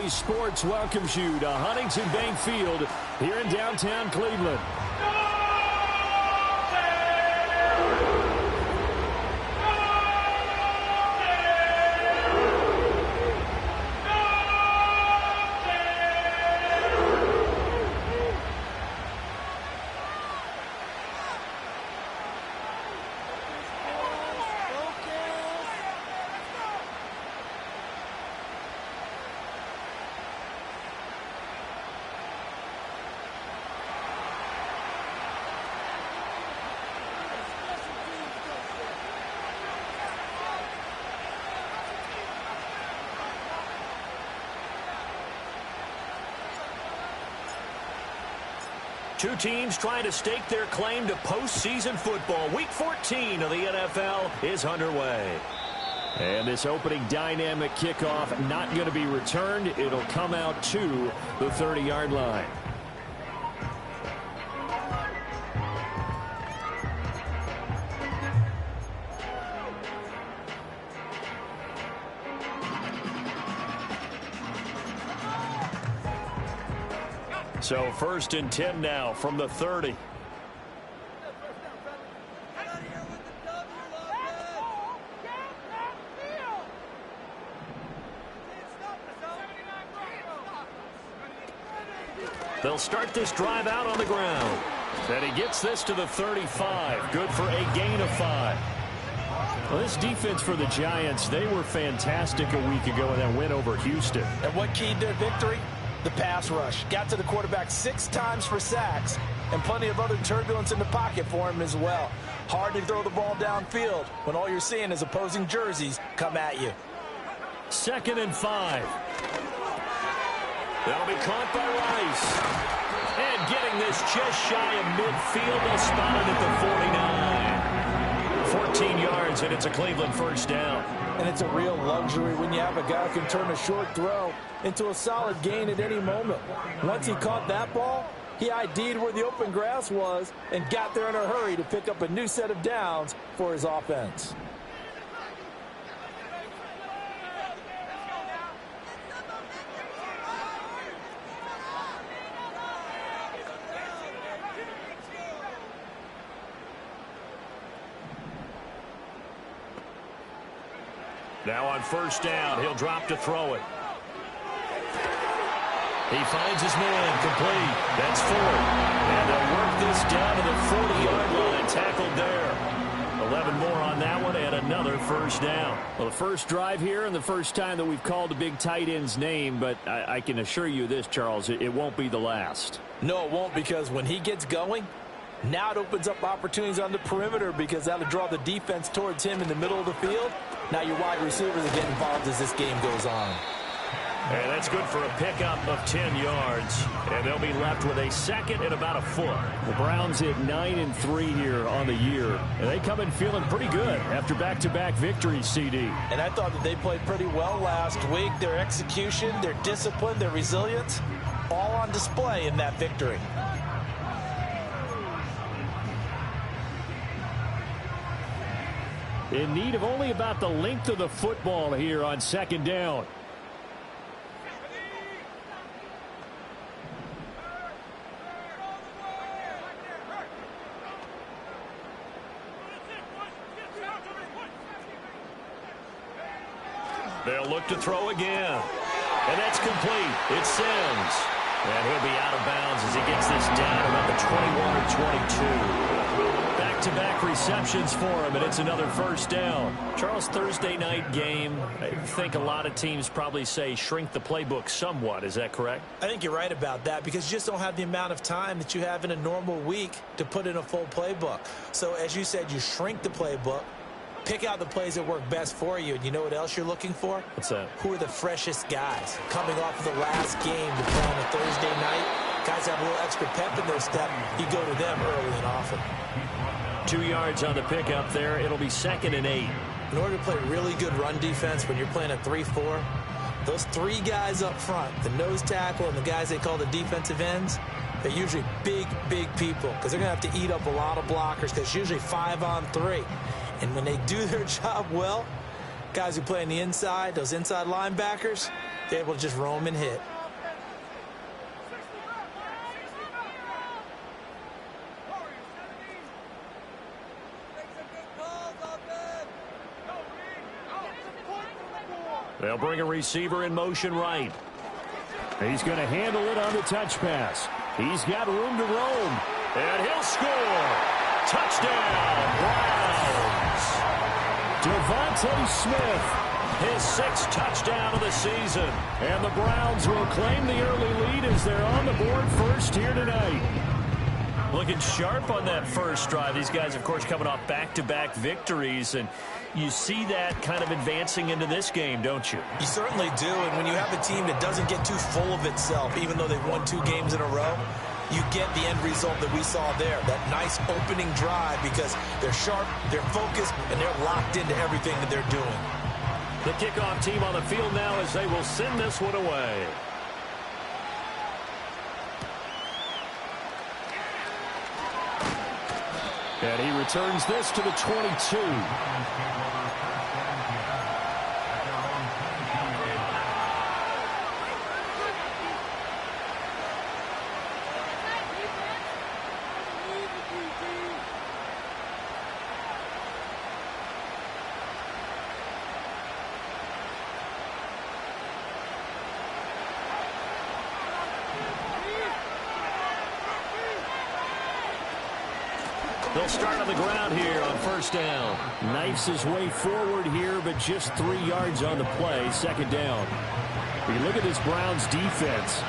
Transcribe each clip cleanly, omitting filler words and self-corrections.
Bally Sports welcomes you to Huntington Bank Field here in downtown Cleveland. Two teams trying to stake their claim to postseason football. Week 14 of the NFL is underway. And this opening dynamic kickoff not going to be returned. It'll come out to the 30-yard line. So 1st and 10 now from the 30. They'll start this drive out on the ground. And he gets this to the 35. Good for a gain of 5. Well, this defense for the Giants, they were fantastic a week ago in that win over Houston. And what keyed their victory? The pass rush. Got to the quarterback 6 times for sacks, and plenty of other turbulence in the pocket for him as well. Hard to throw the ball downfield when all you're seeing is opposing jerseys come at you. 2nd and 5. That'll be caught by Rice. And getting this just shy of midfield. They'll spot it at the 49. 14 yards, and it's a Cleveland 1st down. And it's a real luxury when you have a guy who can turn a short throw into a solid gain at any moment. Once he caught that ball, he ID'd where the open grass was and got there in a hurry to pick up a new set of downs for his offense. Now on 1st down, he'll drop to throw it. He finds his man, complete. That's 4. And they'll work this down to the 40-yard line, tackled there. 11 more on that one, and another 1st down. Well, the first drive here and the first time that we've called a big tight end's name, but I can assure you this, Charles, it won't be the last. No, it won't, because when he gets going, now it opens up opportunities on the perimeter because that'll draw the defense towards him in the middle of the field. Now your wide receivers are getting involved as this game goes on. And that's good for a pickup of 10 yards. And they'll be left with a 2nd and about a foot. The Browns hit 9-3 here on the year. And they come in feeling pretty good after back-to-back victories, CD. And I thought that they played pretty well last week. Their execution, their discipline, their resilience, all on display in that victory. In need of only about the length of the football here on 2nd down. They'll look to throw again. And that's complete. It's Sims. And he'll be out of bounds as he gets this down about the 21 or 22. Back-to-back receptions for him, and it's another 1st down. Charles, Thursday night game, I think a lot of teams probably say shrink the playbook somewhat. Is that correct? I think you're right about that because you just don't have the amount of time that you have in a normal week to put in a full playbook. So, as you said, you shrink the playbook, pick out the plays that work best for you, and you know what else you're looking for? What's that? Who are the freshest guys coming off of the last game to play on a Thursday night? Guys have a little extra pep in their step. You go to them early and often. 2 yards on the pickup there. It'll be 2nd and 8. In order to play really good run defense when you're playing a 3-4, those 3 guys up front, the nose tackle and the guys they call the defensive ends, they're usually big people because they're going to have to eat up a lot of blockers because it's usually 5-on-3. And when they do their job well, guys who play on the inside, those inside linebackers, able to just roam and hit. They'll bring a receiver in motion right. He's going to handle it on the touch pass. He's got room to roam. And he'll score. Touchdown, Browns. Devontae Smith, his 6th touchdown of the season. And the Browns will claim the early lead as they're on the board first here tonight. Looking sharp on that first drive. These guys, of course, coming off back-to-back victories, and you see that kind of advancing into this game, don't you? You certainly do, and when you have a team that doesn't get too full of itself, even though they've won 2 games in a row, you get the end result that we saw there, that nice opening drive, because they're sharp, they're focused, and they're locked into everything that they're doing. The kickoff team on the field now as they will send this one away. And he returns this to the 22. They'll start on the ground here on first down. Knifes his way forward here, but just 3 yards on the play. Second down. You look at this Browns defense.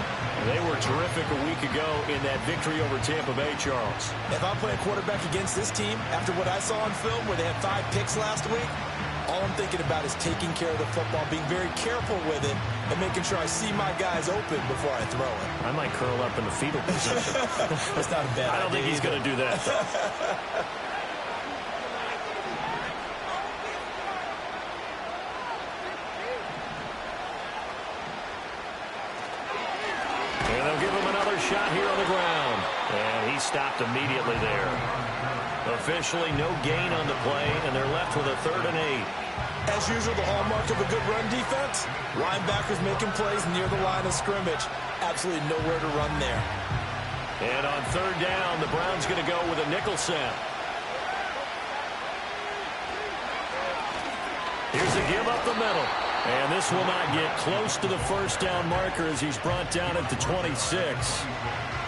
They were terrific a week ago in that victory over Tampa Bay, Charles. If I'm playing quarterback against this team, after what I saw on film where they had 5 picks last week, all I'm thinking about is taking care of the football, being very careful with it, and making sure I see my guys open before I throw it. I might curl up in the fetal position. That's not a bad idea. I don't think he's going to do that, though. And they'll give him another shot here on the ground. And he stopped immediately there. Officially no gain on the play, and they're left with a 3rd and 8. As usual, the hallmark of a good run defense, linebackers making plays near the line of scrimmage. Absolutely nowhere to run there. And on 3rd down, the Browns going to go with a nickel set. Here's a give up the middle. And this will not get close to the first down marker as he's brought down at the 26.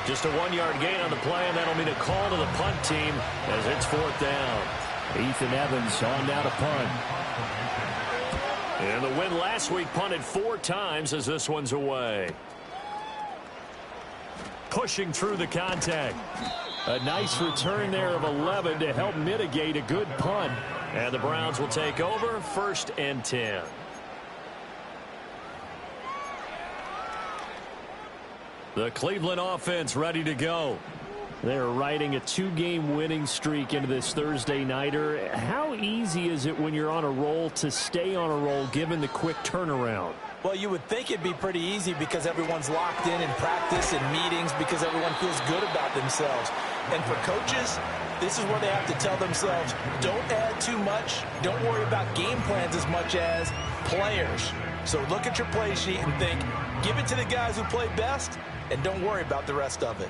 Just a 1-yard gain on the play, and that'll mean a call to the punt team as it's 4th down. Ethan Evans on now to punt. And the win last week punted 4 times as this one's away. Pushing through the contact. A nice return there of 11 to help mitigate a good punt. And the Browns will take over 1st and 10. The Cleveland offense ready to go. They're riding a 2-game winning streak into this Thursday nighter. How easy is it when you're on a roll to stay on a roll given the quick turnaround? Well, you would think it'd be pretty easy because everyone's locked in practice and meetings because everyone feels good about themselves. And for coaches, this is where they have to tell themselves, don't add too much. Don't worry about game plans as much as players. So look at your play sheet and think, give it to the guys who play best, and don't worry about the rest of it.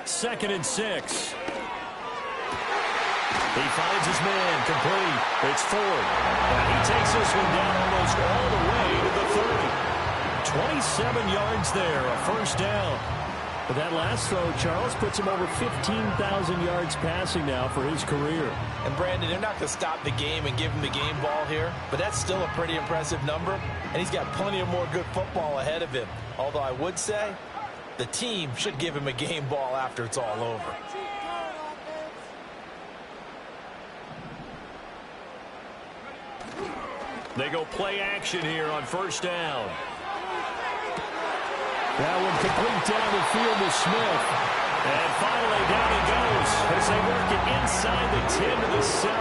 Second and 6. He finds his man complete. It's Ford. And he takes this one down almost all the way to the 30. 27 yards there, a first down. But that last throw, Charles, puts him over 15,000 yards passing now for his career. And Brandon, they're not going to stop the game and give him the game ball here, but that's still a pretty impressive number, and he's got plenty of more good football ahead of him. Although I would say the team should give him a game ball after it's all over. They go play action here on first down. That one complete down the field to Smith. And finally down he goes as they work it inside the 10 to the 7.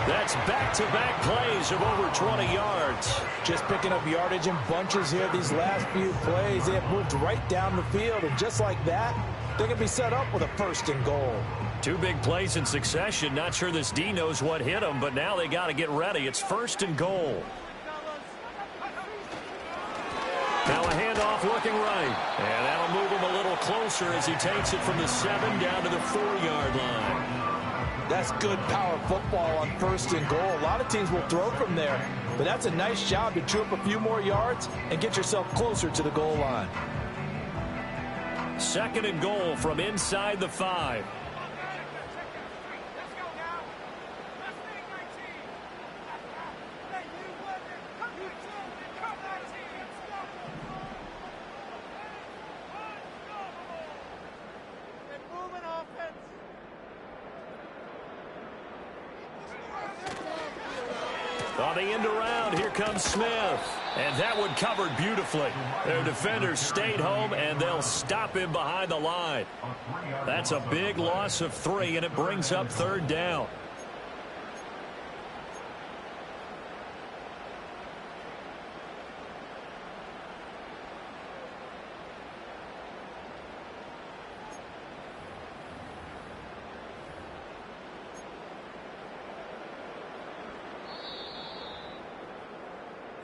That's back-to-back plays of over 20 yards. Just picking up yardage in bunches here these last few plays. They have moved right down the field, and just like that, they can be set up with a 1st and goal. 2 big plays in succession. Not sure this D knows what hit him, but now they got to get ready. It's 1st and goal. Now a handoff looking right. And that'll move him a little closer as he takes it from the 7 down to the 4-yard line. That's good power football on 1st and goal. A lot of teams will throw from there, but that's a nice job to chew up a few more yards and get yourself closer to the goal line. 2nd and goal from inside the 5. On the end around, here comes Smith. And that one covered beautifully. Their defenders stayed home, and they'll stop him behind the line. That's a big loss of 3, and it brings up 3rd down.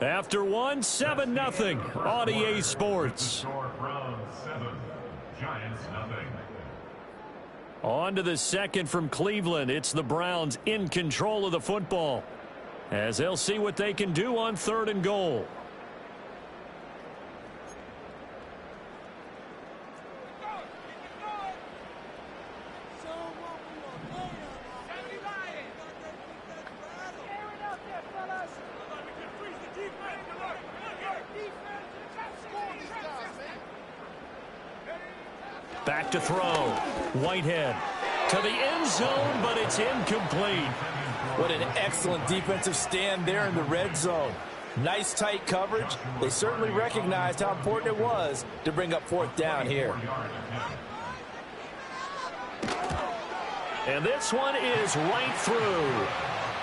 After 1, 7-0 on EA Sports. On to the 2nd from Cleveland. It's the Browns in control of the football, as they'll see what they can do on 3rd and goal. Back to throw. Whitehead to the end zone, but it's incomplete. What an excellent defensive stand there in the red zone. Nice tight coverage. They certainly recognized how important it was to bring up 4th down here. And this one is right through.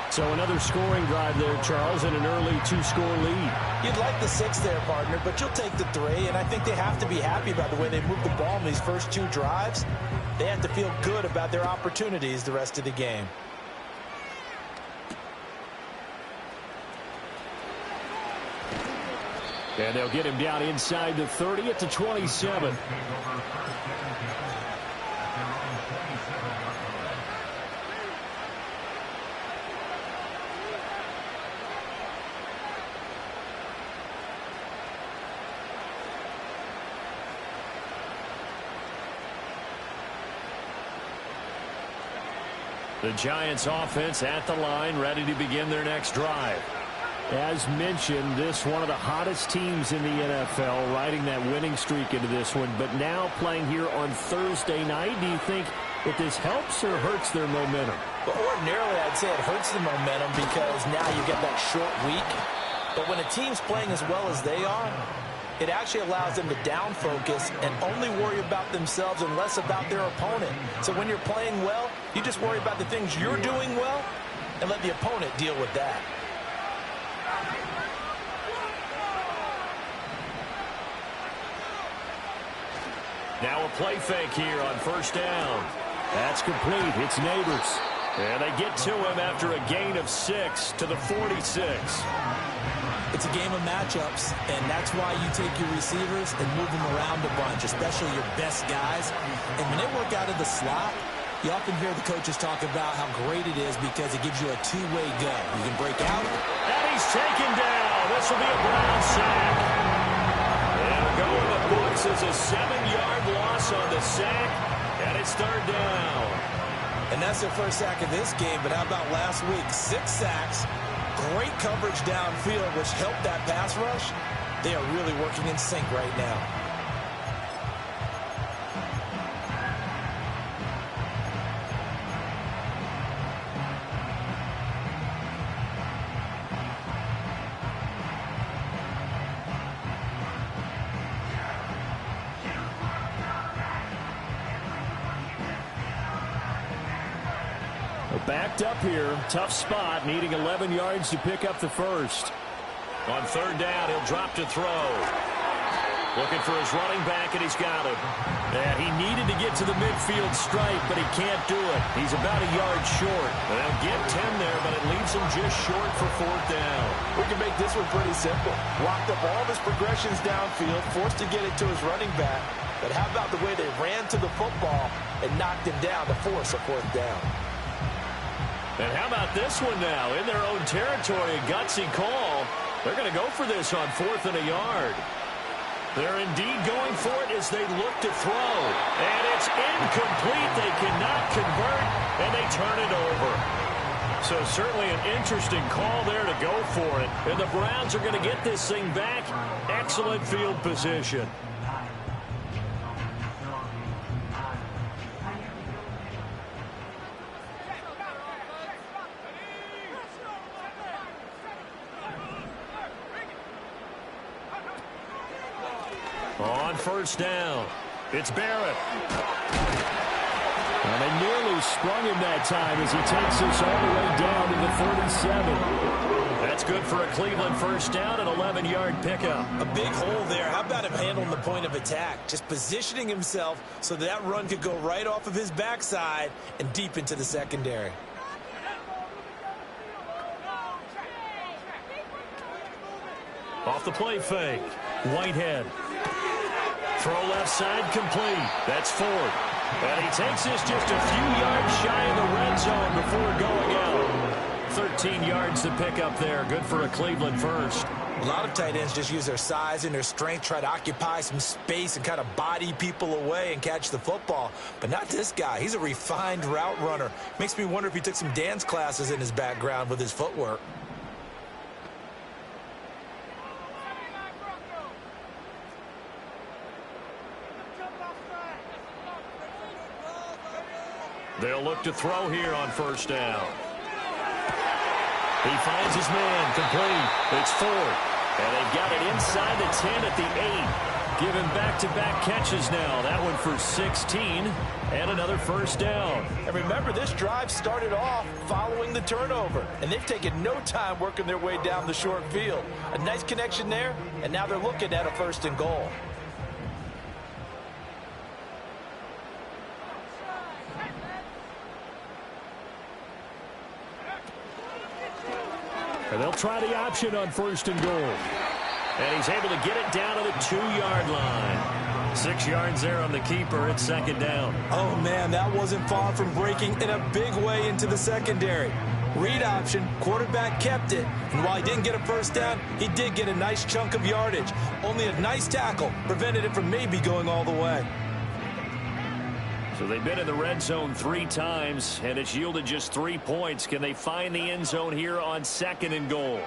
So another scoring drive there, Charles, and an early 2-score lead. You'd like the 6 there, partner, but you'll take the 3, and I think they have to be happy about the way they moved the ball in these first 2 drives. They have to feel good about their opportunities the rest of the game. And they'll get him down inside the 30 at the 27. The Giants offense at the line, ready to begin their next drive. As mentioned, this one of the hottest teams in the NFL, riding that winning streak into this one, but now playing here on Thursday night. Do you think that this helps or hurts their momentum? But ordinarily, I'd say it hurts the momentum because now you get that short week. But when a team's playing as well as they are, it actually allows them to down focus and only worry about themselves and less about their opponent. So when you're playing well, you just worry about the things you're doing well and let the opponent deal with that. Now a play fake here on 1st down. That's complete. It's Neighbors. And they get to him after a gain of 6 to the 46. It's a game of matchups, and that's why you take your receivers and move them around a bunch, especially your best guys. And when they work out of the slot, you often hear the coaches talk about how great it is because it gives you a two-way go. You can break out. And he's taken down. This will be a Brown sack. And we'll go in the books as a 7-yard loss on the sack, and it's 3rd down. And that's their first sack of this game, but how about last week? 6 sacks. Great coverage downfield, which helped that pass rush. They are really working in sync right now. Backed up here. Tough spot. Needing 11 yards to pick up the first. On third down, he'll drop to throw. Looking for his running back, and he's got him. And he needed to get to the midfield stripe, but he can't do it. He's about a yard short. They'll get 10 there, but it leaves him just short for fourth down. We can make this one pretty simple. Locked up all of his progressions downfield, forced to get it to his running back. But how about the way they ran to the football and knocked him down to force a fourth down? And how about this one now? In their own territory, a gutsy call. They're going to go for this on fourth and a yard. They're indeed going for it as they look to throw. And it's incomplete. They cannot convert, and they turn it over. So certainly an interesting call there to go for it. And the Browns are going to get this thing back. Excellent field position. On first down, it's Barrett. And they nearly sprung him that time as he takes this all the way down to the 37. That's good for a Cleveland first down, an 11-yard pickup. A big hole there. How about him handling the point of attack? Just positioning himself so that run could go right off of his backside and deep into the secondary. Off the play fake, Whitehead. Throw left side complete. That's Ford. And he takes this just a few yards shy of the red zone before going out. 13 yards to pick up there. Good for a Cleveland first. A lot of tight ends just use their size and their strength, try to occupy some space and kind of body people away and catch the football. But not this guy. He's a refined route runner. Makes me wonder if he took some dance classes in his background with his footwork. They'll look to throw here on first down. He finds his man complete. It's Ford. And they've got it inside the 10 at the 8. Given back-to-back catches now. That one for 16 and another first down. And remember, this drive started off following the turnover. And they've taken no time working their way down the short field. A nice connection there, and now they're looking at a first and goal. And they'll try the option on first and goal. And he's able to get it down to the 2-yard line. 6 yards there on the keeper. It's second down. Oh, man, that wasn't far from breaking in a big way into the secondary. Read option, quarterback kept it. And while he didn't get a first down, he did get a nice chunk of yardage. Only a nice tackle prevented it from maybe going all the way. So they've been in the red zone 3 times, and it's yielded just 3 points. Can they find the end zone here on second and goal?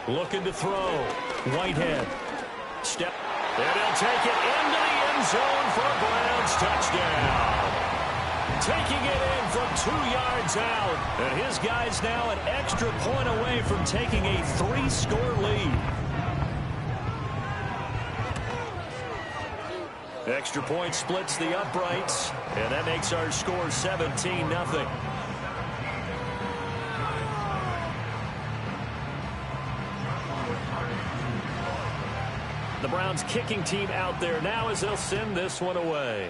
Looking to throw. Whitehead. Step. And he'll take it into the end zone for a Browns touchdown. Taking it in from 2 yards out. And his guy's now an extra point away from taking a 3-score lead. Extra point splits the uprights, and that makes our score 17-0. The Browns kicking team out there now as they'll send this one away.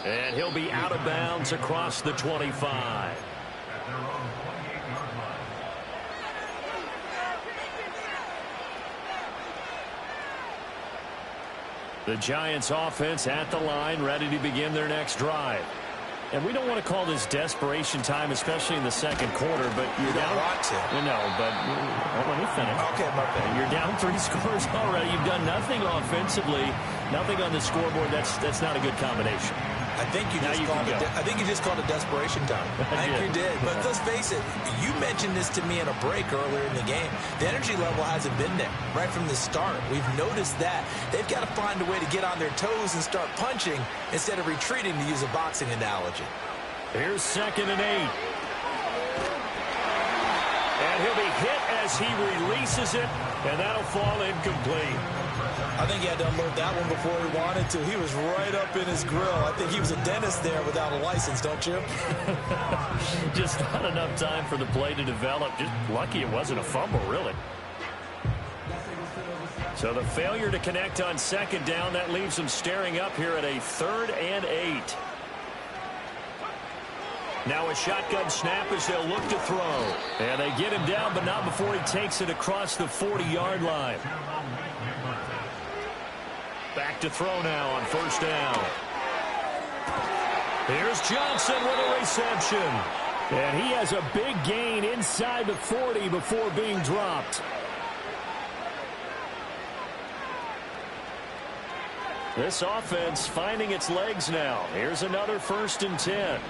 And he'll be out of bounds across the 25. The Giants offense at the line, ready to begin their next drive. And we don't want to call this desperation time, especially in the second quarter, but you're down. Want to. No, but let me finish. Okay, my bad. You're down 3 scores already. You've done nothing offensively, nothing on the scoreboard. That's not a good combination. I think you just called it desperation time. I think you did. But let's face it, you mentioned this to me in a break earlier in the game. The energy level hasn't been there right from the start. We've noticed that. They've got to find a way to get on their toes and start punching instead of retreating, to use a boxing analogy. Here's 2nd and 8. And he'll be hit as he releases it, and that'll fall incomplete. I think he had to unload that one before he wanted to. He was right up in his grill. I think he was a dentist there without a license, don't you? Just not enough time for the play to develop. Just lucky it wasn't a fumble, really. So the failure to connect on second down, that leaves them staring up here at a 3rd and 8. Now a shotgun snap as they'll look to throw. And they get him down, but not before he takes it across the 40-yard line. Back to throw now on 1st down. Here's Johnson with a reception. And he has a big gain inside the 40 before being dropped. This offense finding its legs now. Here's another 1st and 10.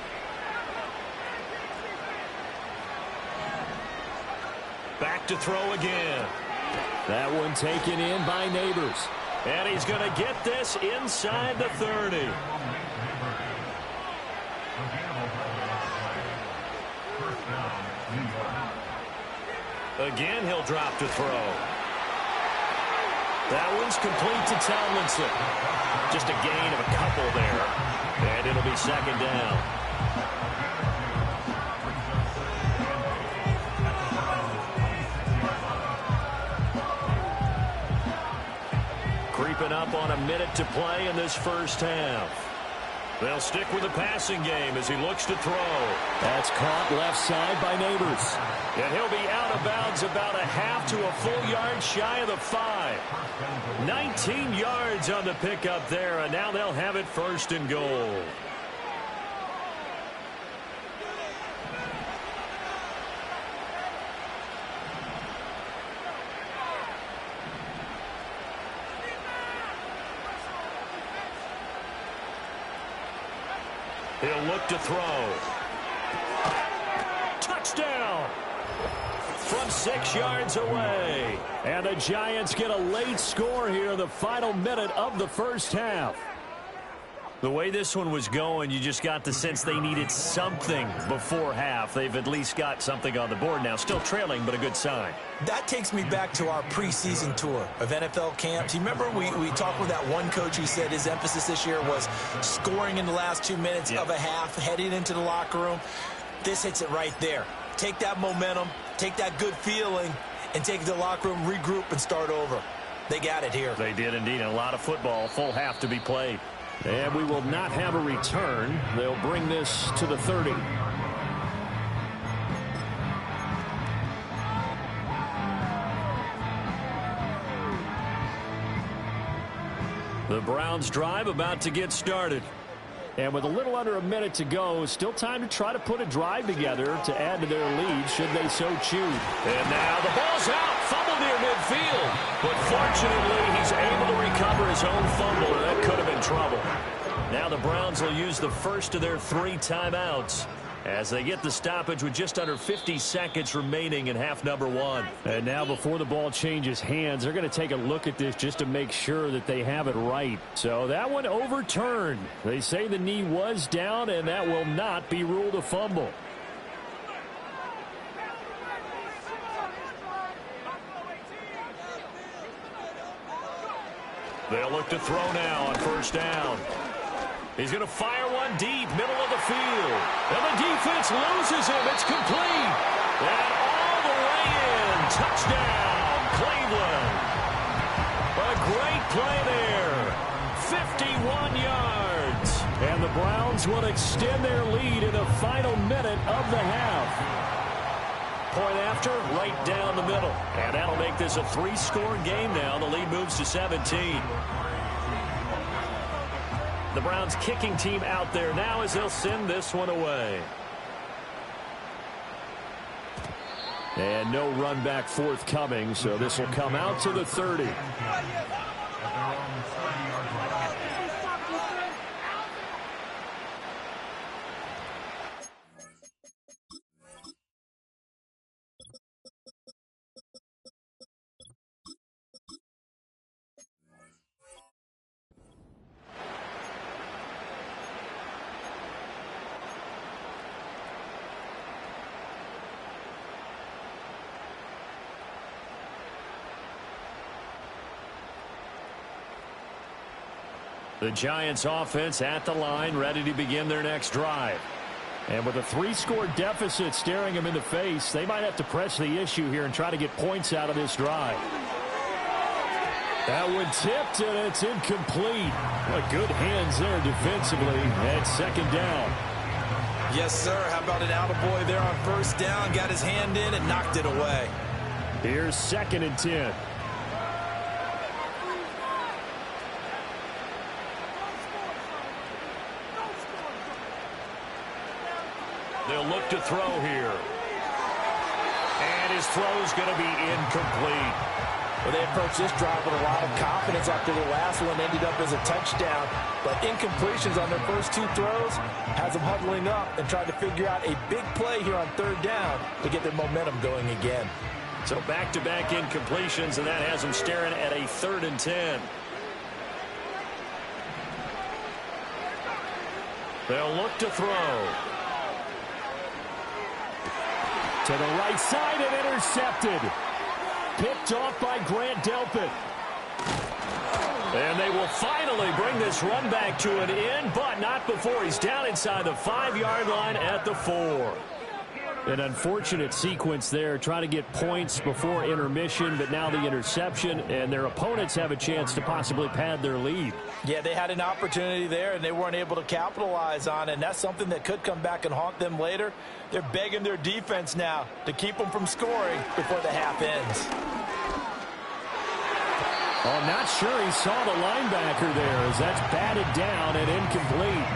Back to throw again. That one taken in by Neighbors. And he's going to get this inside the 30. Again, he'll drop to throw. That one's complete to Tomlinson. Just a gain of a couple there. And it'll be 2nd down. Creeping up on a minute to play in this 1st half. They'll stick with the passing game as he looks to throw. That's caught left side by Neighbors. And he'll be out of bounds about a half to a full yard shy of the 5. 19 yards on the pickup there, and now they'll have it 1st and goal. He'll look to throw. Touchdown! From 6 yards away. And the Giants get a late score here in the final minute of the 1st half. The way this one was going, you just got the sense they needed something before half. They've at least got something on the board now. Still trailing, but a good sign. That takes me back to our preseason tour of NFL camps. You remember we talked with that one coach who said his emphasis this year was scoring in the last 2 minutes of a half, heading into the locker room. This hits it right there. Take that momentum, take that good feeling, and take it to the locker room, regroup, and start over. They got it here. They did indeed. A lot of football, full half to be played. And we will not have a return. They'll bring this to the 30. The Browns drive about to get started. And with a little under a minute to go, still time to try to put a drive together to add to their lead should they so choose. And now the ball's out. Fumble near midfield. But fortunately, he's able to recover his own fumble, and that could have been trouble. Now the Browns will use the first of their 3 timeouts as they get the stoppage with just under 50 seconds remaining in half number 1. And now before the ball changes hands, they're going to take a look at this just to make sure that they have it right. So that one overturned. They say the knee was down, and that will not be ruled a fumble. They'll look to throw now on 1st down. He's going to fire one deep, middle of the field. And the defense loses him. It's complete. And all the way in. Touchdown, Cleveland. A great play there. 51 yards. And the Browns will extend their lead in the final minute of the half. Point after, right down the middle. And that'll make this a 3-score game now. The lead moves to 17. The Browns kicking team out there now as they'll send this one away. And no run back forthcoming, so this will come out to the 30. The Giants offense at the line, ready to begin their next drive. And with a 3-score deficit staring them in the face, they might have to press the issue here and try to get points out of this drive. That one tipped, and it's incomplete. But good hands there defensively at second down. Yes, sir. How about an attaboy there on first down? Got his hand in and knocked it away. Here's 2nd and 10. They'll look to throw here. And his throw's going to be incomplete. Well, they approached this drive with a lot of confidence after the last one ended up as a touchdown. But incompletions on their first 2 throws has them huddling up and trying to figure out a big play here on 3rd down to get their momentum going again. So back-to-back incompletions, and that has them staring at a 3rd and 10. They'll look to throw. To the right side and intercepted. Picked off by Grant Delpit. And they will finally bring this run back to an end, but not before he's down inside the 5-yard line at the 4. An unfortunate sequence there, trying to get points before intermission, but now the interception, and their opponents have a chance to possibly pad their lead. Yeah, they had an opportunity there, and they weren't able to capitalize on it, and that's something that could come back and haunt them later. They're begging their defense now to keep them from scoring before the half ends. Oh, I'm not sure he saw the linebacker there as that's batted down and incomplete.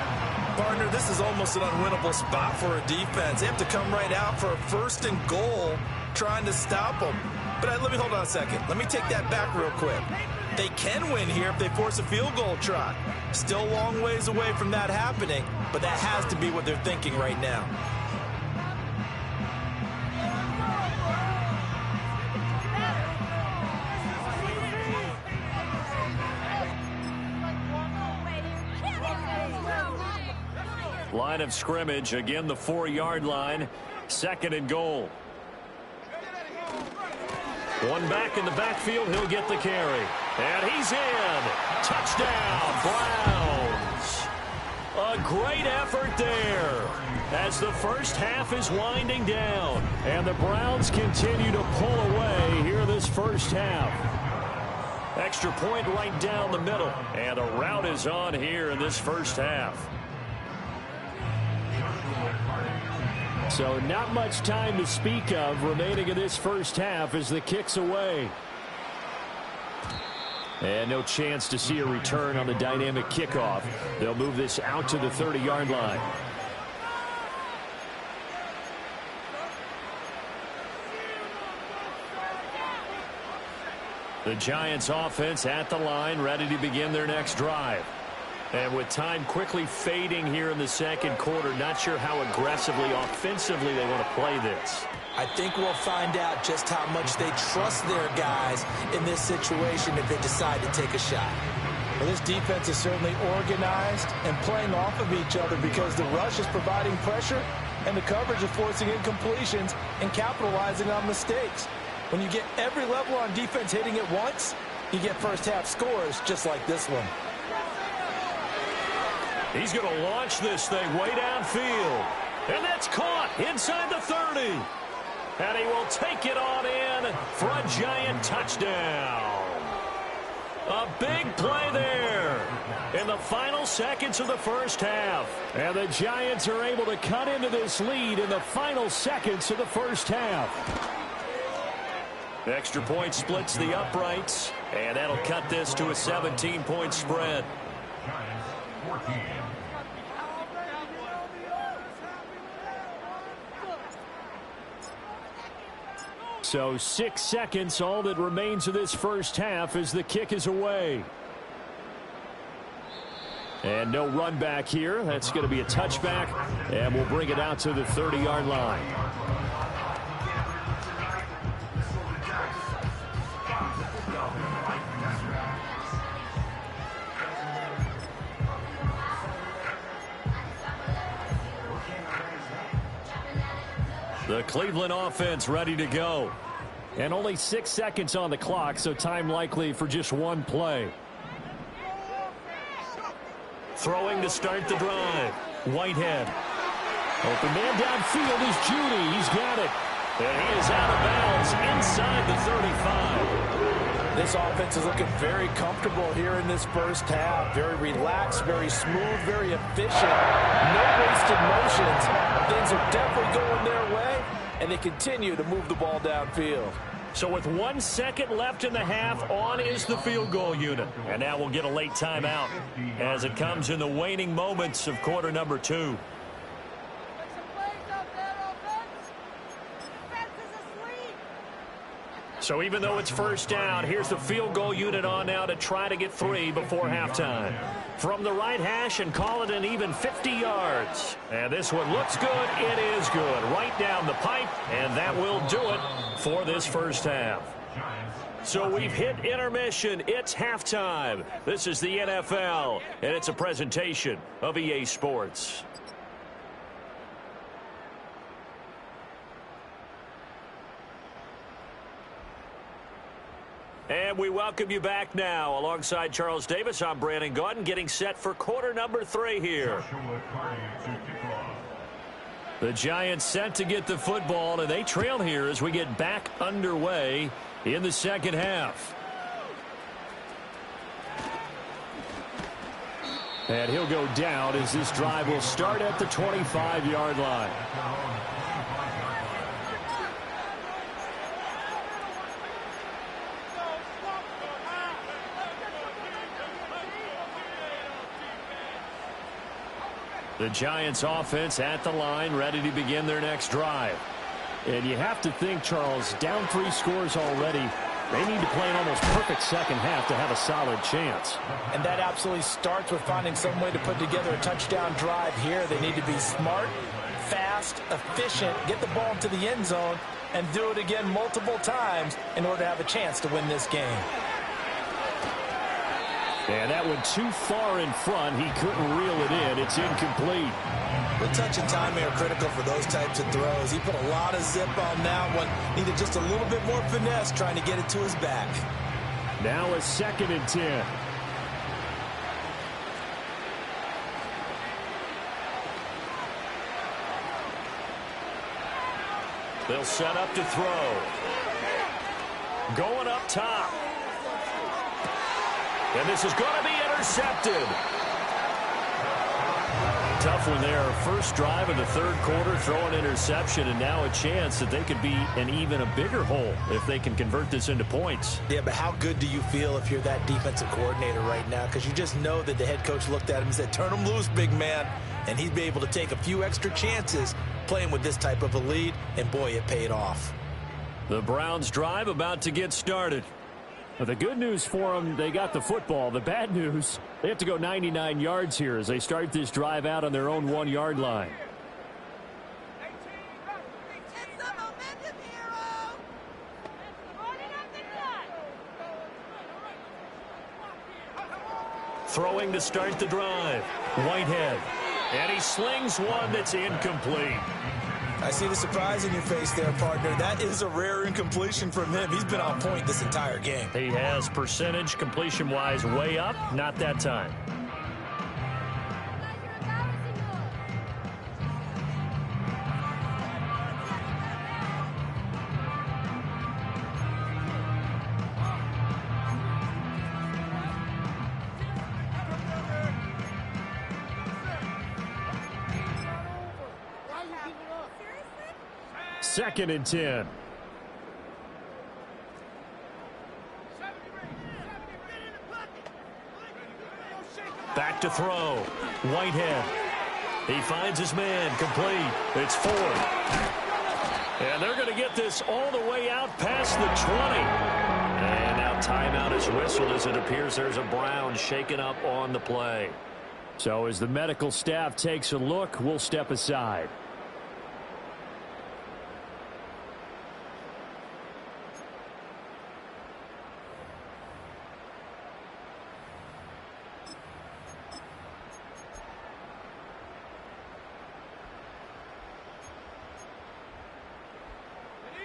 Partner, this is almost an unwinnable spot for a defense. They have to come right out for a 1st and goal trying to stop them. But let me hold on a second. Let me take that back real quick. They can win here if they force a field goal try. Still a long ways away from that happening, but that has to be what they're thinking right now. Line of scrimmage, again the 4-yard line, 2nd and goal. One back in the backfield, he'll get the carry. And he's in. Touchdown, Browns. A great effort there as the first half is winding down. And the Browns continue to pull away here this first half. Extra point right down the middle. And a rout is on here in this first half. So not much time to speak of remaining in this first half as the kick's away. And no chance to see a return on the dynamic kickoff. They'll move this out to the 30-yard line. The Giants offense at the line, ready to begin their next drive. And with time quickly fading here in the 2nd quarter, not sure how aggressively, offensively they want to play this. I think we'll find out just how much they trust their guys in this situation if they decide to take a shot. Well, this defense is certainly organized and playing off of each other because the rush is providing pressure and the coverage is forcing incompletions and capitalizing on mistakes. When you get every level on defense hitting it once, you get first half scores just like this one. He's going to launch this thing way downfield. And that's caught inside the 30. And he will take it on in for a Giant touchdown. A big play there in the final seconds of the first half. And the Giants are able to cut into this lead in the final seconds of the first half. Extra point splits the uprights. And that'll cut this to a 17-point spread. So 6 seconds, all that remains of this first half as the kick is away. And no run back here. That's going to be a touchback, and we'll bring it out to the 30-yard line. The Cleveland offense ready to go. And only 6 seconds on the clock, so time likely for just one play. Throwing to start the drive. Whitehead. Open man downfield is Judy. He's got it. And he is out of bounds inside the 35. This offense is looking very comfortable here in this first half. Very relaxed, very smooth, very efficient. No wasted motions. Things are definitely going their way, and they continue to move the ball downfield. So with 1 second left in the half, on is the field goal unit. And now we'll get a late timeout as it comes in the waning moments of quarter number 2. So even though it's first down, here's the field goal unit on now to try to get 3 before halftime. From the right hash and call it an even 50 yards. And this one looks good. It is good. Right down the pipe, and that will do it for this first half. So we've hit intermission. It's halftime. This is the NFL, and it's a presentation of EA Sports. And we welcome you back now. Alongside Charles Davis, I'm Brandon Gaudin, getting set for quarter number 3 here. The Giants set to get the football, and they trail here as we get back underway in the second half. And he'll go down as this drive will start at the 25-yard line. The Giants offense at the line, ready to begin their next drive. And you have to think, Charles, down 3 scores already. They need to play an almost perfect second half to have a solid chance. And that absolutely starts with finding some way to put together a touchdown drive here. They need to be smart, fast, efficient, get the ball into the end zone, and do it again multiple times in order to have a chance to win this game. And that went too far in front. He couldn't reel it in. It's incomplete. The touch and timing are critical for those types of throws. He put a lot of zip on that one. Needed just a little bit more finesse trying to get it to his back. Now a 2nd and 10. They'll set up to throw. Going up top. And this is going to be intercepted. Tough one there. First drive of the third quarter, throw an interception, and now a chance that they could be in even a bigger hole if they can convert this into points. Yeah, but how good do you feel if you're that defensive coordinator right now? Because you just know that the head coach looked at him and said, turn him loose, big man. And he'd be able to take a few extra chances playing with this type of a lead, and boy, it paid off. The Browns drive about to get started. Well, the good news for them, they got the football. The bad news, they have to go 99 yards here as they start this drive out on their own 1-yard line. Throwing to start the drive. Whitehead. And he slings one that's incomplete. I see the surprise in your face there, partner. That is a rare incompletion from him. He's been on point this entire game. He has percentage completion-wise way up. Not that time. Second and 10. Back to throw. Whitehead. He finds his man. Complete. It's 4. And they're going to get this all the way out past the 20. And now timeout is whistled as it appears there's a Brown shaken up on the play. So as the medical staff takes a look, we'll step aside.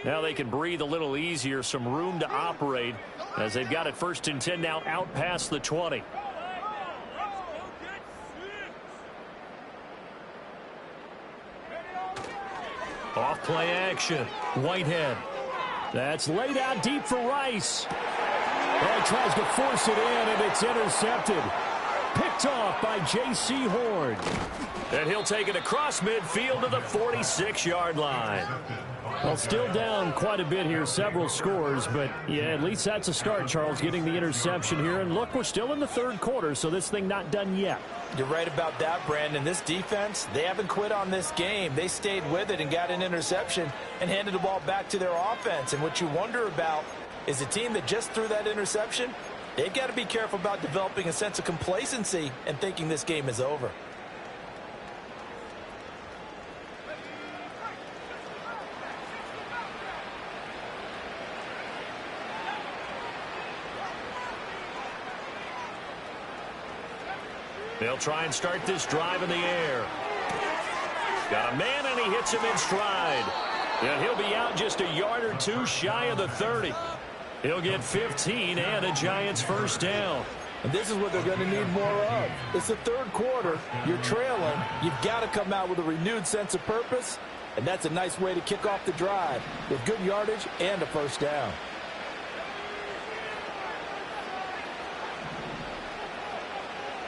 Now they can breathe a little easier, some room to operate as they've got it 1st and 10 now out past the 20. Off play action. Whitehead. That's laid out deep for Rice. Well, he tries to force it in, and it's intercepted. Picked off by J.C. Horn. And he'll take it across midfield to the 46-yard line. Well, still down quite a bit here, several scores, but yeah, at least that's a start, Charles, getting the interception here. And look, we're still in the third quarter, so this thing not done yet. You're right about that, Brandon. This defense, they haven't quit on this game. They stayed with it and got an interception and handed the ball back to their offense. And what you wonder about is the team that just threw that interception, they've got to be careful about developing a sense of complacency and thinking this game is over. They'll try and start this drive in the air. Got a man, and he hits him in stride. And he'll be out just a yard or two shy of the 30. He'll get 15 and a Giants first down. And this is what they're going to need more of. It's the third quarter. You're trailing. You've got to come out with a renewed sense of purpose. And that's a nice way to kick off the drive with good yardage and a first down.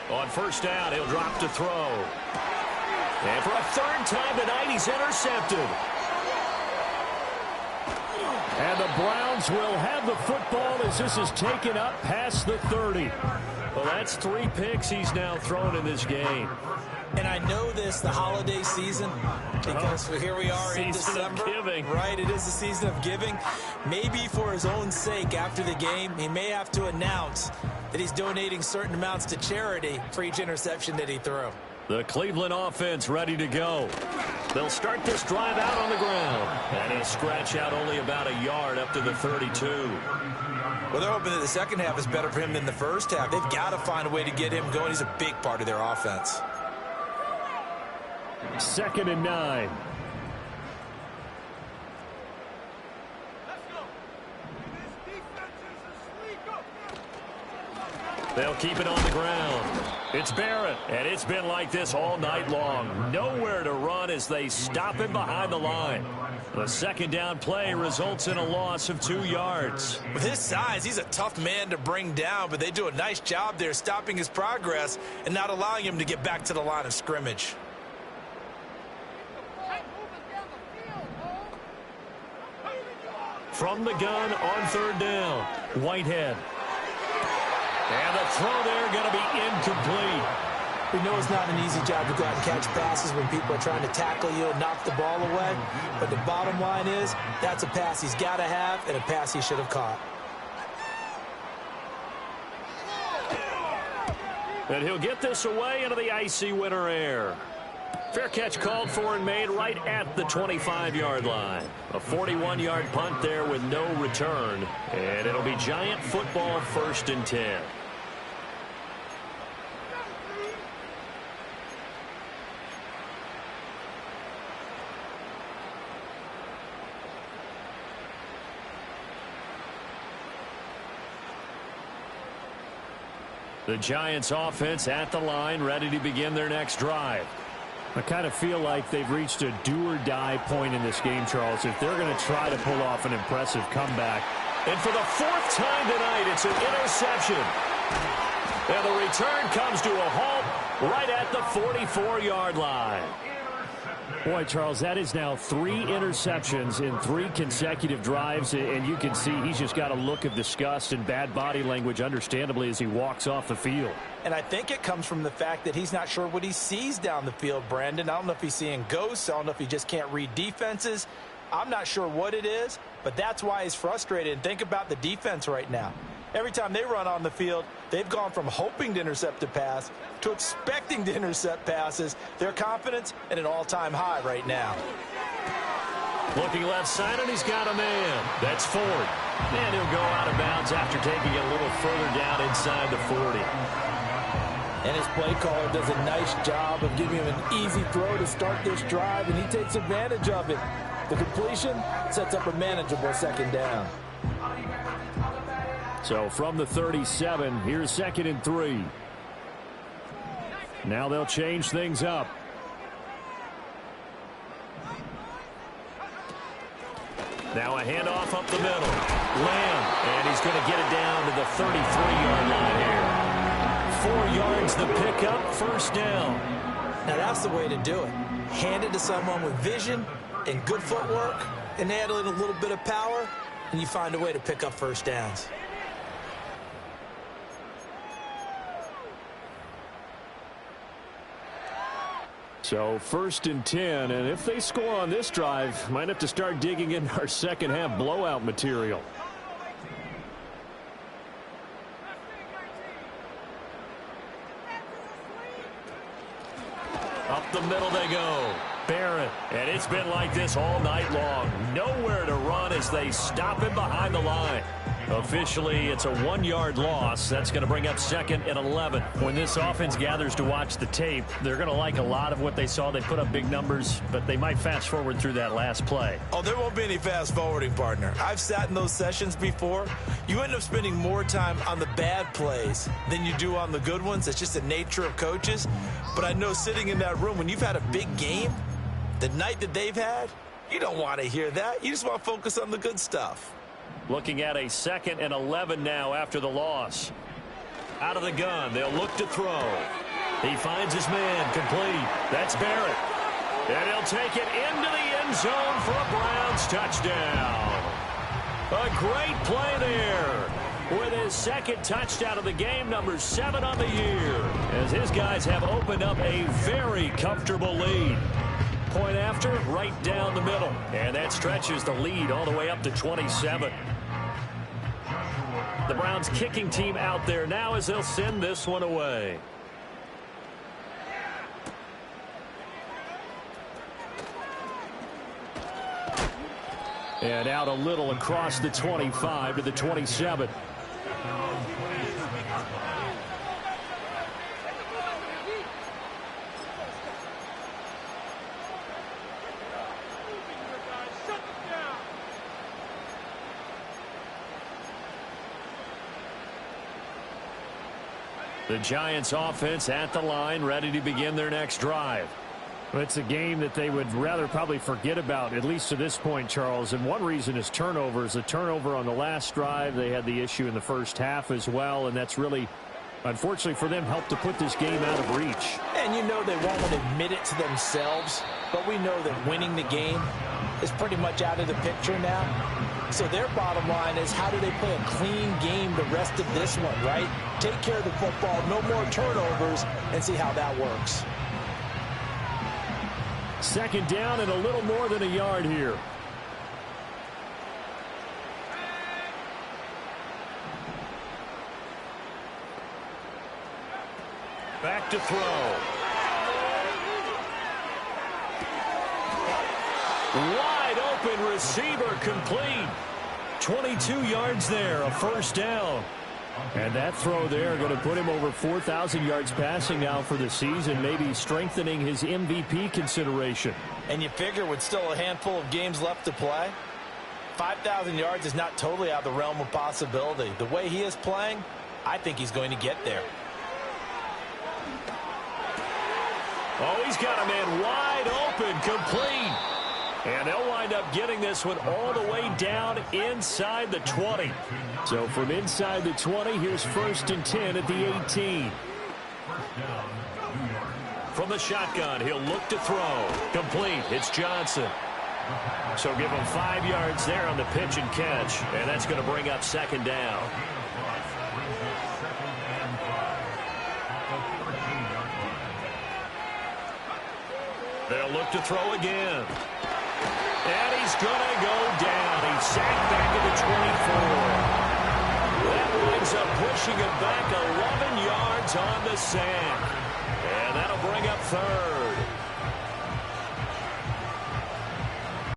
On first down, he'll drop to throw. And for a third time tonight, he's intercepted. And the Browns will have the football as this is taken up past the 30. Well, that's 3 picks he's now thrown in this game. And I know this, the holiday season, because here we are in December. Season of giving. Right, it is the season of giving. Maybe for his own sake after the game, he may have to announce that he's donating certain amounts to charity for each interception that he threw. The Cleveland offense ready to go. They'll start this drive out on the ground. And he'll scratch out only about a yard up to the 32. Well, they're hoping that the second half is better for him than the first half. They've got to find a way to get him going. He's a big part of their offense. 2nd and 9. They'll keep it on the ground. It's Barrett, and it's been like this all night long. Nowhere to run as they stop him behind the line. The second down play results in a loss of 2 yards. With his size, he's a tough man to bring down, but they do a nice job there stopping his progress and not allowing him to get back to the line of scrimmage. From the gun on third down, Whitehead. And the throw there going to be incomplete. We know it's not an easy job to go out and catch passes when people are trying to tackle you and knock the ball away. But the bottom line is, that's a pass he's got to have and a pass he should have caught. And he'll get this away into the icy winter air. Fair catch called for and made right at the 25-yard line. A 41-yard punt there with no return. And it'll be Giant football 1st and 10. The Giants offense at the line, ready to begin their next drive. I kind of feel like they've reached a do-or-die point in this game, Charles, if they're going to try to pull off an impressive comeback. And for the 4th time tonight, it's an interception. And the return comes to a halt right at the 44-yard line. Boy, Charles, that is now 3 interceptions in 3 consecutive drives, and you can see he's just got a look of disgust and bad body language, understandably, as he walks off the field. And I think it comes from the fact that he's not sure what he sees down the field, Brandon. I don't know if he's seeing ghosts. I don't know if he just can't read defenses. I'm not sure what it is, but that's why he's frustrated. And think about the defense right now. Every time they run on the field, they've gone from hoping to intercept a pass to expecting to intercept passes. Their confidence at an all-time high right now. Looking left side, and he's got a man. That's Ford. And he'll go out of bounds after taking it a little further down inside the 40. And his play caller does a nice job of giving him an easy throw to start this drive, and he takes advantage of it. The completion sets up a manageable second down. So from the 37, here's 2nd and 3. Now they'll change things up. Now a handoff up the middle. Lamb, and he's going to get it down to the 33-yard line here. 4 yards the pickup, first down. Now that's the way to do it. Hand it to someone with vision and good footwork, and add in a little bit of power, and you find a way to pick up first downs. So 1st and 10, and if they score on this drive, might have to start digging in our second half blowout material. Up the middle they go. Barrett, and it's been like this all night long. Nowhere to run as they stop him behind the line. Officially, it's a 1-yard loss. That's going to bring up 2nd and 11. When this offense gathers to watch the tape, they're going to like a lot of what they saw. They put up big numbers, but they might fast forward through that last play. Oh, there won't be any fast forwarding, partner. I've sat in those sessions before. You end up spending more time on the bad plays than you do on the good ones. It's just the nature of coaches. But I know sitting in that room, when you've had a big game, the night that they've had, you don't want to hear that. You just want to focus on the good stuff. Looking at a 2nd and 11 now after the loss. Out of the gun, they'll look to throw. He finds his man, complete. That's Barrett. And he'll take it into the end zone for a Browns touchdown. A great play there. With his 2nd touchdown of the game, number 7 on the year. As his guys have opened up a very comfortable lead. Point after, right down the middle. And that stretches the lead all the way up to 27. The Browns kicking team out there now as they'll send this one away. And out a little across the 25 to the 27. The Giants offense at the line, ready to begin their next drive. Well, it's a game that they would rather probably forget about, at least to this point, Charles. And one reason is turnovers. A turnover on the last drive. They had the issue in the first half as well, and that's really, unfortunately for them, helped to put this game out of reach. And you know they won't admit it to themselves, but we know that winning the game is pretty much out of the picture now. So their bottom line is, how do they play a clean game the rest of this one, right? Take care of the football, no more turnovers, and see how that works. 2nd down and a little more than a yard here. Back to throw. Wide open receiver, complete. 22 yards there, a first down. And that throw there going to put him over 4,000 yards passing now for the season, maybe strengthening his MVP consideration. And you figure with still a handful of games left to play, 5,000 yards is not totally out of the realm of possibility. The way he is playing, I think he's going to get there. Oh, he's got a man wide open, complete. And they'll wind up getting this one all the way down inside the 20. So from inside the 20, here's 1st and 10 at the 18. From the shotgun, he'll look to throw. Complete. It's Johnson. So give him 5 yards there on the pitch and catch. And that's going to bring up 2nd down. They'll look to throw again. And he's going to go down. He's sacked back at the 24. That winds up pushing him back 11 yards on the sack. And that'll bring up 3rd.